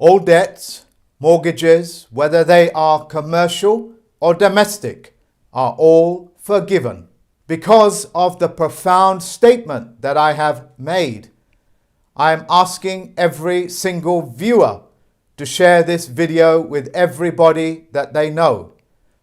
All debts, mortgages, whether they are commercial or domestic, are all forgiven. Because of the profound statement that I have made, I am asking every single viewer to share this video with everybody that they know,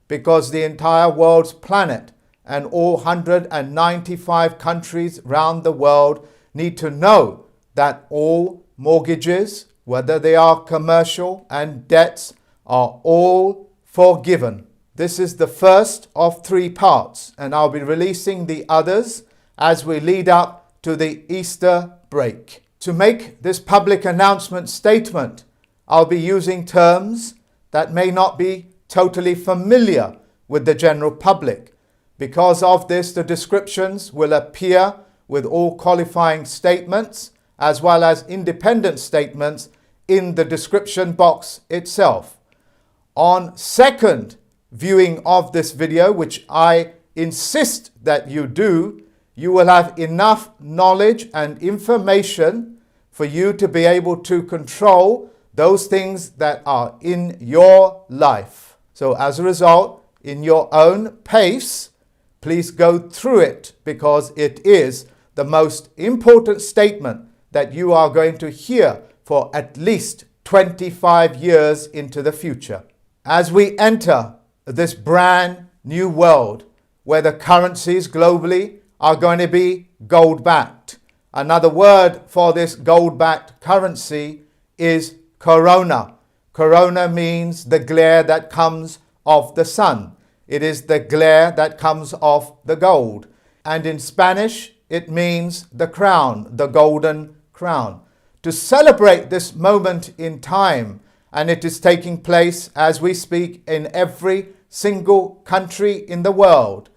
because the entire world's planet and all 195 countries around the world need to know that all mortgages, whether they are commercial and debts, are all forgiven. This is the first of 3 parts, and I'll be releasing the others as we lead up to the Easter break. To make this public announcement statement, I'll be using terms that may not be totally familiar with the general public. Because of this, the descriptions will appear with all qualifying statements as well as independent statements in the description box itself. On second viewing of this video, which I insist that you do, you will have enough knowledge and information for you to be able to control those things that are in your life. So as a result, in your own pace, please go through it, because it is the most important statement that you are going to hear for at least 25 years into the future. As we enter this brand new world where the currencies globally are going to be gold-backed. Another word for this gold-backed currency is corona. Corona means the glare that comes off the sun. It is the glare that comes off the gold. And in Spanish, it means the crown, the golden crown. To celebrate this moment in time, and it is taking place as we speak in every single country in the world,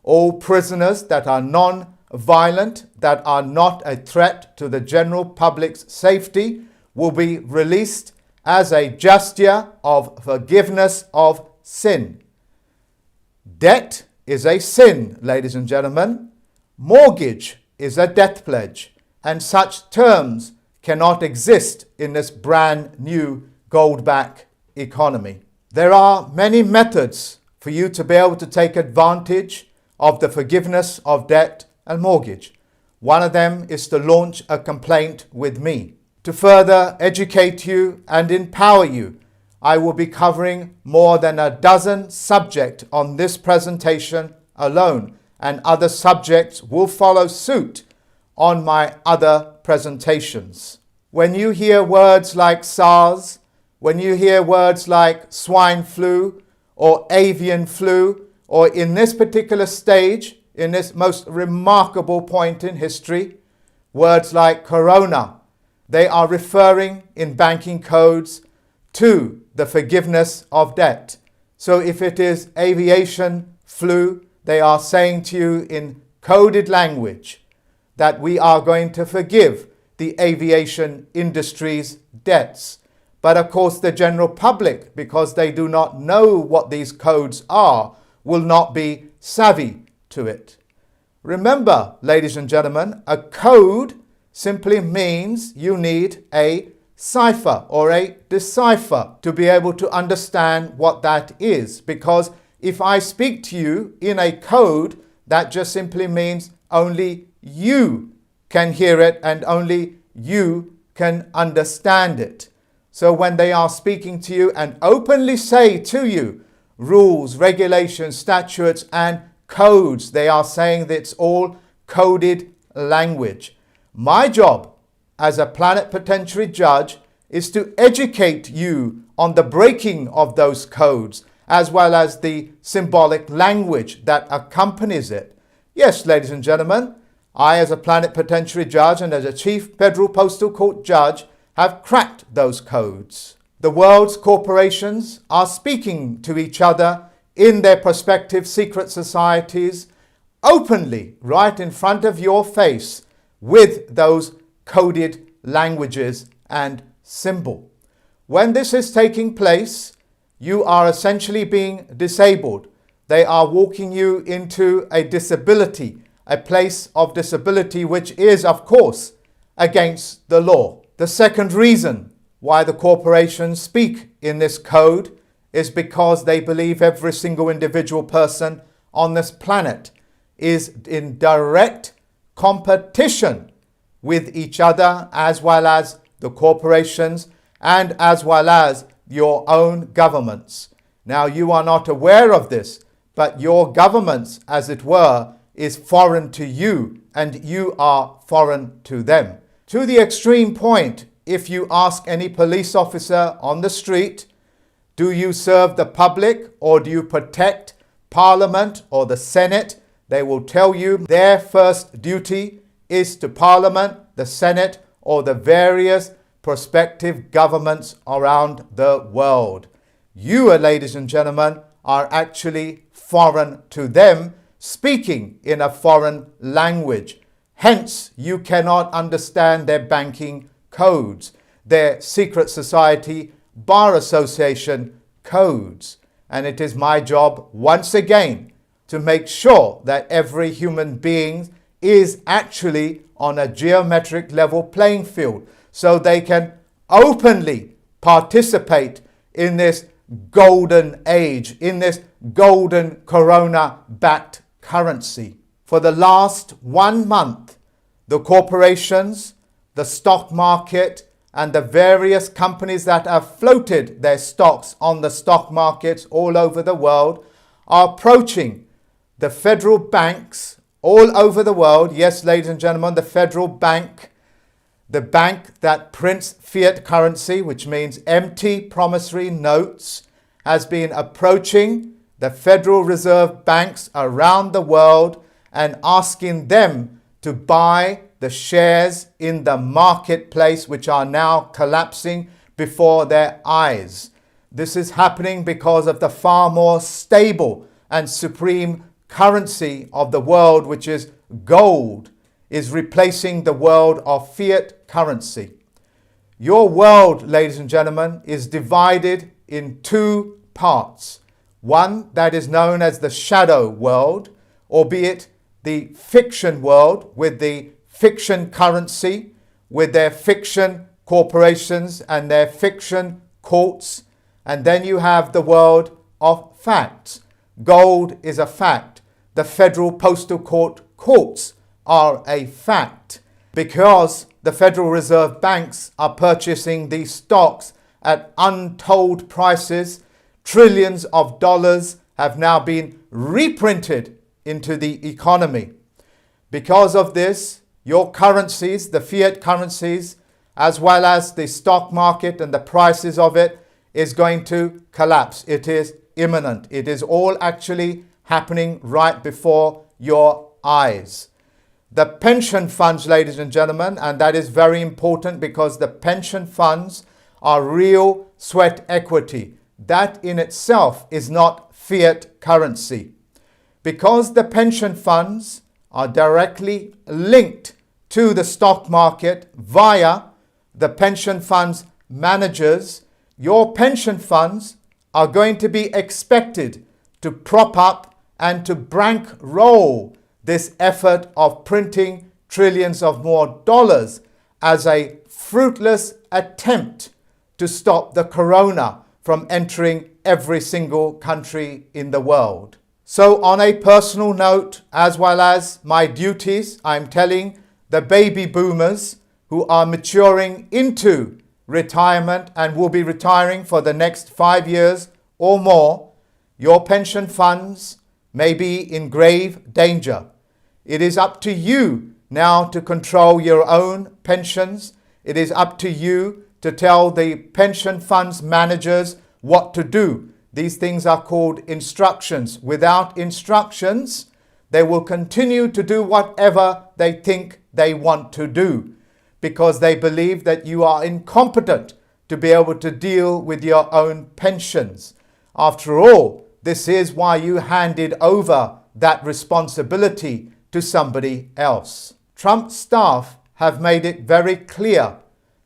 all prisoners that are non-violent, that are not a threat to the general public's safety, will be released as a gesture of forgiveness of sin. Debt is a sin, ladies and gentlemen. Mortgage is a death pledge, and such terms cannot exist in this brand new gold-backed economy. There are many methods for you to be able to take advantage of the forgiveness of debt and mortgage. One of them is to launch a complaint with me. To further educate you and empower you, I will be covering more than a dozen subjects on this presentation alone, and other subjects will follow suit on my other presentations. When you hear words like SARS, when you hear words like swine flu or avian flu, or in this particular stage, in this most remarkable point in history, words like corona, they are referring in banking codes to the forgiveness of debt. So if it is aviation flu, they are saying to you in coded language that we are going to forgive the aviation industry's debts. But of course, the general public, because they do not know what these codes are, will not be savvy to it. Remember, ladies and gentlemen, a code simply means you need a cipher or a decipher to be able to understand what that is. Because if I speak to you in a code, that just simply means only you can hear it and only you can understand it. So when they are speaking to you and openly say to you rules, regulations, statutes and codes, they are saying that it's all coded language. My job as a plenipotentiary judge is to educate you on the breaking of those codes, as well as the symbolic language that accompanies it. Yes, ladies and gentlemen, I as a plenipotentiary judge and as a chief federal postal court judge have cracked those codes. The world's corporations are speaking to each other in their prospective secret societies openly, right in front of your face, with those coded languages and symbol. When this is taking place, you are essentially being disabled. They are walking you into a disability, a place of disability, which is, of course, against the law. The second reason why the corporations speak in this code is because they believe every single individual person on this planet is in direct competition with each other, as well as the corporations and as well as your own governments. Now, you are not aware of this, but your governments, as it were, is foreign to you and you are foreign to them. To the extreme point, if you ask any police officer on the street, do you serve the public or do you protect Parliament or the Senate? They will tell you their first duty is to Parliament, the Senate, or the various prospective governments around the world. You, ladies and gentlemen, are actually foreign to them, speaking in a foreign language. Hence, you cannot understand their banking codes, their secret society, bar association codes. And it is my job, once again, to make sure that every human being is actually on a geometric level playing field, so they can openly participate in this golden age, in this golden corona-backed currency. For the last 1 month, the corporations, the stock market, and the various companies that have floated their stocks on the stock markets all over the world are approaching the federal banks all over the world. Yes, ladies and gentlemen, the federal bank, the bank that prints fiat currency, which means empty promissory notes, has been approaching the Federal Reserve banks around the world and asking them to buy the shares in the marketplace, which are now collapsing before their eyes. This is happening because of the far more stable and supreme currency of the world, which is gold, is replacing the world of fiat currency. Your world, ladies and gentlemen, is divided in two parts. One that is known as the shadow world, albeit the fiction world, with the fiction currency, with their fiction corporations and their fiction courts. And then you have the world of facts. Gold is a fact. The Federal Postal Court courts are a fact, because the Federal Reserve banks are purchasing these stocks at untold prices. Trillions of dollars have now been reprinted into the economy. Because of this, your currencies, the fiat currencies, as well as the stock market and the prices of it, is going to collapse. It is imminent. It is all actually happening right before your eyes. The pension funds, ladies and gentlemen, and that is very important, because the pension funds are real sweat equity. That in itself is not fiat currency. Because the pension funds are directly linked to the stock market via the pension funds managers, your pension funds are going to be expected to prop up and to bankroll this effort of printing trillions of more dollars as a fruitless attempt to stop the corona from entering every single country in the world. So on a personal note, as well as my duties, I'm telling the baby boomers who are maturing into retirement and will be retiring for the next 5 years or more, your pension funds may be in grave danger. It is up to you now to control your own pensions. It is up to you to tell the pension funds managers what to do. These things are called instructions. Without instructions, they will continue to do whatever they think they want to do, because they believe that you are incompetent to be able to deal with your own pensions. After all, this is why you handed over that responsibility to somebody else. Trump's staff have made it very clear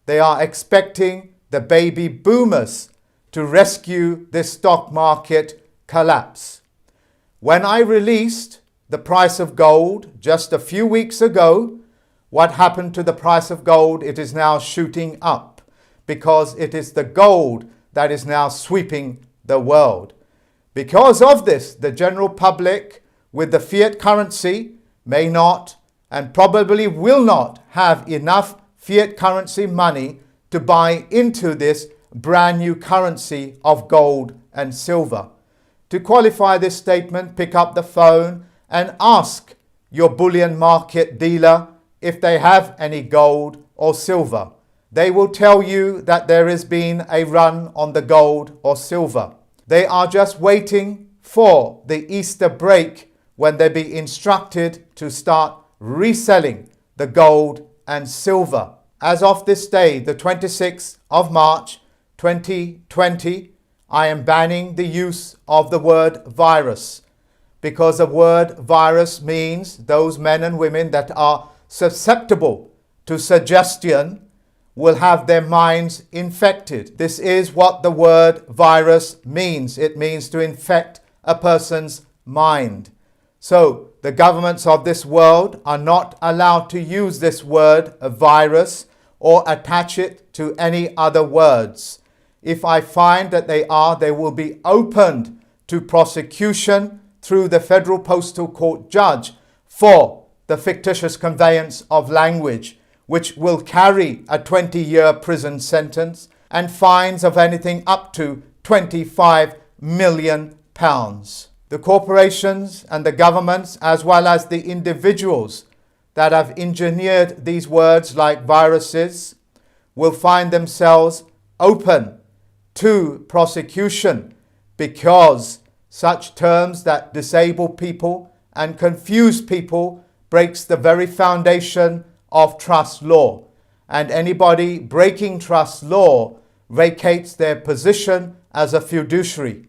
they are expecting the baby boomers to rescue this stock market collapse. When I released the price of gold just a few weeks ago, what happened to the price of gold? It is now shooting up because it is the gold that is now sweeping the world. Because of this, the general public with the fiat currency may not and probably will not have enough fiat currency money to buy into this brand new currency of gold and silver. To qualify this statement, pick up the phone and ask your bullion market dealer if they have any gold or silver. They will tell you that there has been a run on the gold or silver. They are just waiting for the Easter break when they be instructed to start reselling the gold and silver. As of this day, the 26th of March 2020, I am banning the use of the word virus, because the word virus means those men and women that are susceptible to suggestion will have their minds infected. This is what the word virus means. It means to infect a person's mind. So the governments of this world are not allowed to use this word virus or attach it to any other words. If I find that they will be opened to prosecution through the Federal Postal Court judge for the fictitious conveyance of language, which will carry a 20-year prison sentence and fines of anything up to £25 million. The corporations and the governments, as well as the individuals that have engineered these words like viruses, will find themselves open to prosecution, because such terms that disable people and confuse people breaks the very foundation of trust law, and anybody breaking trust law vacates their position as a fiduciary.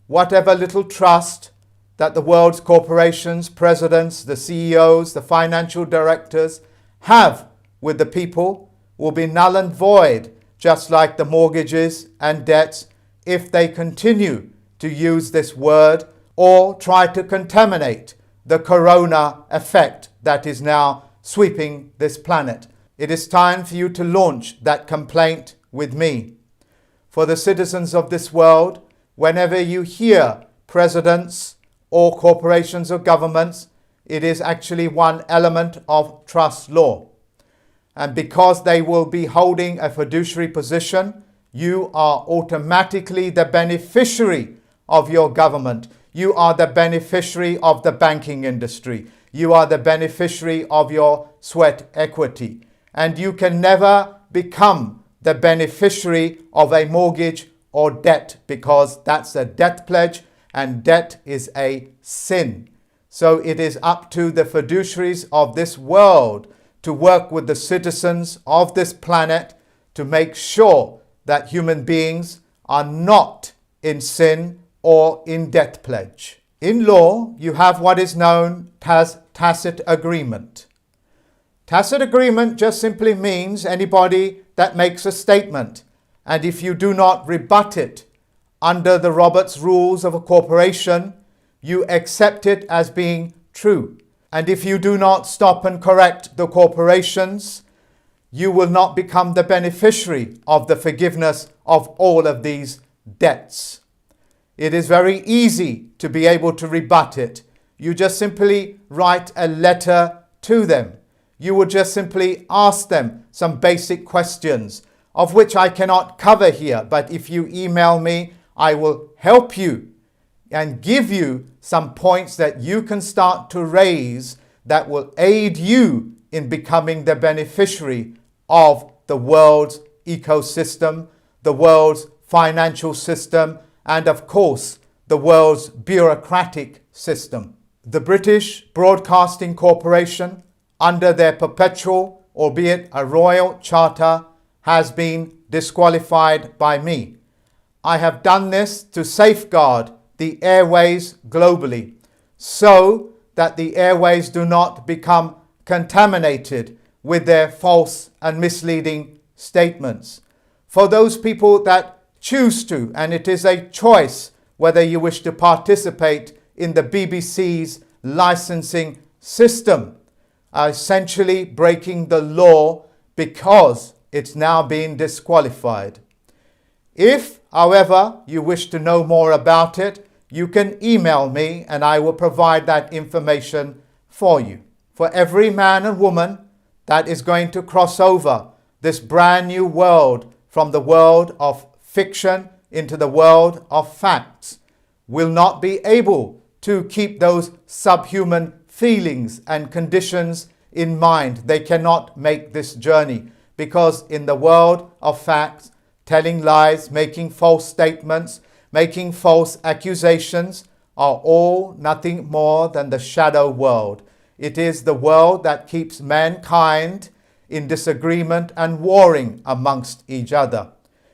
Whatever little trust that the world's corporations, presidents, the CEOs, the financial directors have with the people will be null and void, just like the mortgages and debts, if they continue to use this word or try to contaminate the corona effect that is now sweeping this planet. It is time for you to launch that complaint with me. For the citizens of this world, whenever you hear presidents or corporations or governments, it is actually one element of trust law. And because they will be holding a fiduciary position, you are automatically the beneficiary of your government. You are the beneficiary of the banking industry. You are the beneficiary of your sweat equity. And you can never become the beneficiary of a mortgage or debt, because that's a debt pledge, and debt is a sin. So it is up to the fiduciaries of this world to work with the citizens of this planet to make sure that human beings are not in sin or in debt pledge. In law, you have what is known as tacit agreement. Tacit agreement just simply means anybody that makes a statement, and if you do not rebut it under the Roberts rules of a corporation, you accept it as being true. And if you do not stop and correct the corporations, you will not become the beneficiary of the forgiveness of all of these debts. It is very easy to be able to rebut it. You just simply write a letter to them. You would just simply ask them some basic questions, of which I cannot cover here. But if you email me, I will help you and give you some points that you can start to raise that will aid you in becoming the beneficiary of the world's ecosystem, the world's financial system, and of course, the world's bureaucratic system. The British Broadcasting Corporation, under their perpetual, albeit a royal charter, has been disqualified by me. I have done this to safeguard the airways globally, so that the airways do not become contaminated with their false and misleading statements. For those people that choose to, and it is a choice whether you wish to participate in the BBC's licensing system, are essentially breaking the law, because it's now been disqualified. If, however, you wish to know more about it, you can email me and I will provide that information for you. For every man and woman that is going to cross over this brand new world from the world of fiction into the world of facts will not be able to keep those subhuman feelings and conditions in mind. They cannot make this journey because in the world of facts, telling lies, making false statements, making false accusations are all nothing more than the shadow world. It is the world that keeps mankind in disagreement and warring amongst each other.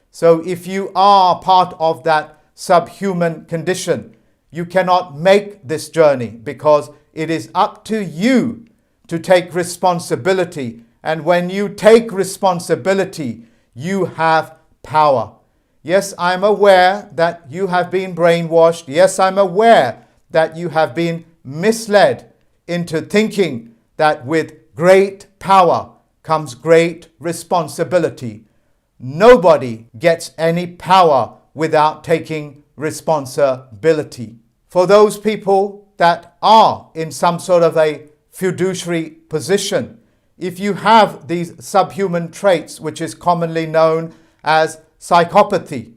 So if you are part of that subhuman condition, you cannot make this journey because it is up to you to take responsibility. And when you take responsibility, you have power. Yes, I'm aware that you have been brainwashed. Yes, I'm aware that you have been misled into thinking that with great power comes great responsibility. Nobody gets any power without taking responsibility. For those people that are in some sort of a fiduciary position, if you have these subhuman traits, which is commonly known as psychopathy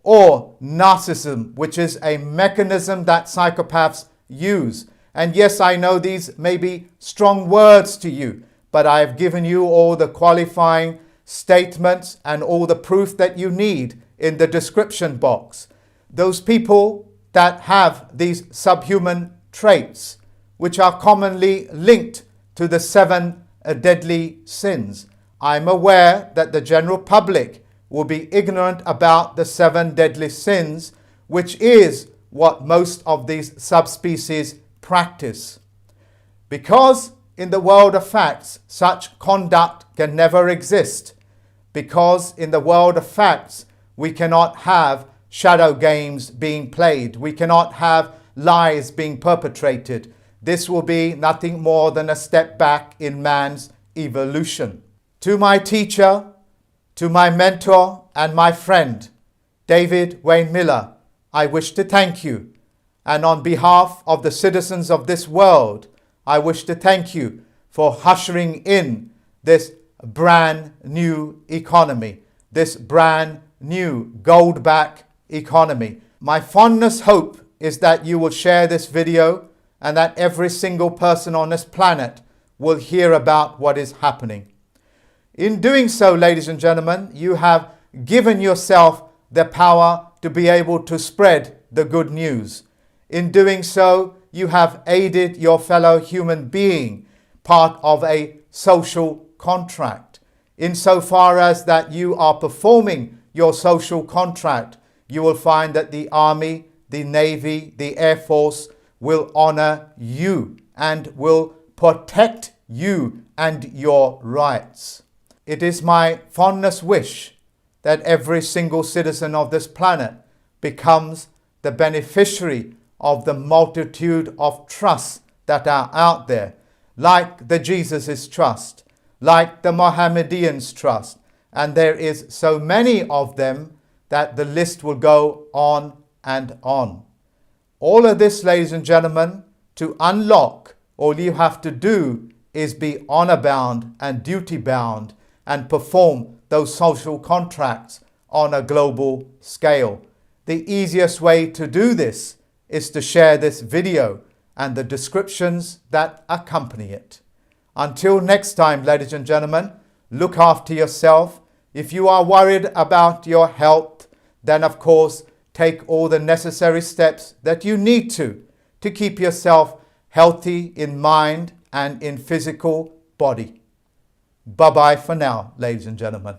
or narcissism, which is a mechanism that psychopaths use. And yes, I know these may be strong words to you, but I have given you all the qualifying statements and all the proof that you need in the description box. Those people that have these subhuman traits, which are commonly linked to the 7 deadly sins. I'm aware that the general public will be ignorant about the 7 deadly sins, which is what most of these subspecies practice. Because in the world of facts, such conduct can never exist. Because in the world of facts, we cannot have shadow games being played. We cannot have lies being perpetrated. This will be nothing more than a step back in man's evolution. To my teacher, to my mentor and my friend, David Wayne Miller, I wish to thank you. And on behalf of the citizens of this world, I wish to thank you for ushering in this brand new economy, this brand new gold-back economy. My fondest hope is that you will share this video and that every single person on this planet will hear about what is happening. In doing so, ladies and gentlemen, you have given yourself the power to be able to spread the good news. In doing so, you have aided your fellow human being, part of a social contract. Insofar as that you are performing your social contract, you will find that the Army, the Navy, the Air Force will honor you and will protect you and your rights. It is my fondest wish that every single citizen of this planet becomes the beneficiary of the multitude of trusts that are out there, like the Jesus' trust, like the Mohammedans' trust, and there is so many of them that the list will go on and on. All of this, ladies and gentlemen, to unlock, all you have to do is be honor-bound and duty-bound and perform those social contracts on a global scale. The easiest way to do this is to share this video and the descriptions that accompany it. Until next time, ladies and gentlemen, look after yourself. If you are worried about your health, then of course, take all the necessary steps that you need to keep yourself healthy in mind and in physical body. Bye-bye for now, ladies and gentlemen.